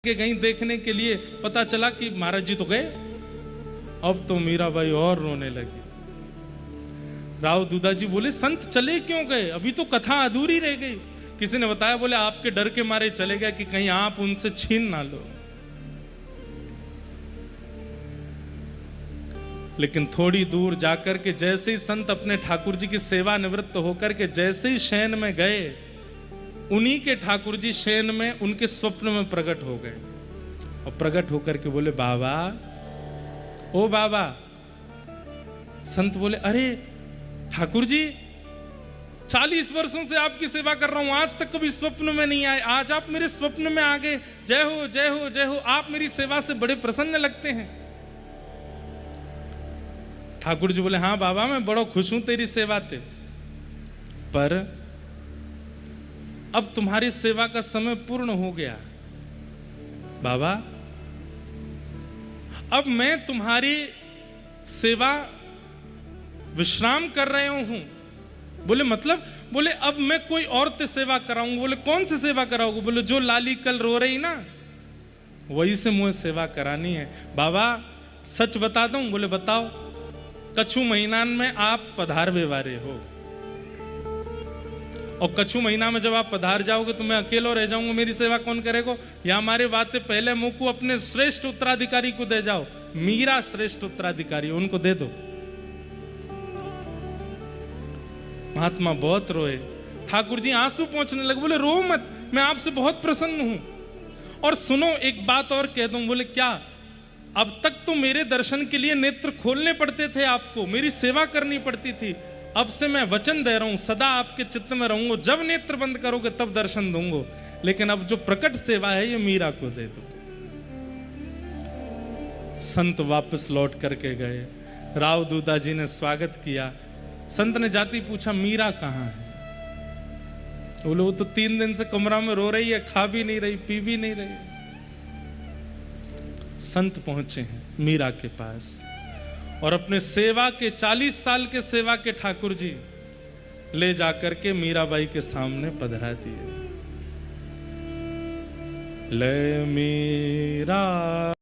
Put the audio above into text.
के गई देखने के लिए, पता चला कि महाराज जी तो गए। अब तो मीराबाई और रोने लगी। राव दूधा जी बोले संत चले क्यों गए, अभी तो कथा अधूरी रह गई। किसी ने बताया, बोले आपके डर के मारे चले गए कि कहीं आप उनसे छीन ना लो। लेकिन थोड़ी दूर जाकर के जैसे ही संत अपने ठाकुर जी की सेवा निवृत्त होकर के जैसे ही शयन में गए, उन्हीं के ठाकुर जी शयन में उनके स्वप्न में प्रकट हो गए। और प्रकट होकर के बोले बाबा, ओ बाबा। संत बोले अरे ठाकुर जी, 40 वर्षों से आपकी सेवा कर रहा हूं, आज तक कभी स्वप्न में नहीं आए, आज आप मेरे स्वप्न में आ गए। जय हो जय हो जय हो, आप मेरी सेवा से बड़े प्रसन्न लगते हैं। ठाकुर जी बोले हाँ बाबा, मैं बड़ा खुश हूं तेरी सेवा से, पर अब तुम्हारी सेवा का समय पूर्ण हो गया। बाबा, अब मैं तुम्हारी सेवा विश्राम कर रहे हूं। बोले मतलब? बोले अब मैं कोई और ते सेवा कराऊंगा। बोले कौन सी सेवा कराओगे? बोले जो लाली कल रो रही ना, वही से मुझे सेवा करानी है। बाबा सच बता दूं? बोले बताओ। कछु महीना में आप पधार व्यवहारे हो, और कछु महीना में जब आप पधार जाओगे तो मैं अकेला रह जाऊंगा, मेरी सेवा कौन करेगा? या हमारे बातें पहले मुंह को अपने श्रेष्ठ उत्तराधिकारी को दे जाओ। मीरा श्रेष्ठ उत्तराधिकारी, उनको दे दो। महात्मा बहुत रोए। ठाकुर जी आंसू पहुंचने लगे। बोले रो मत, मैं आपसे बहुत प्रसन्न हूं। और सुनो एक बात और कह दूं। बोले क्या? अब तक तो मेरे दर्शन के लिए नेत्र खोलने पड़ते थे, आपको मेरी सेवा करनी पड़ती थी। अब से मैं वचन दे रहा हूं, सदा आपके चित्त में रहूंगा, जब नेत्र बंद करोगे तब दर्शन दूंगा। लेकिन अब जो प्रकट सेवा है ये मीरा को दे दो। संत वापस लौट करके गए। राव दूधा जी ने स्वागत किया। संत ने जाती पूछा मीरा कहां है? बोले वो तो 3 दिन से कमरा में रो रही है, खा भी नहीं रही, पी भी नहीं रही। संत पहुंचे हैं मीरा के पास और अपने सेवा के 40 साल के सेवा के ठाकुर जी ले जाकर के मीराबाई के सामने पधरा दिए। ले मीरा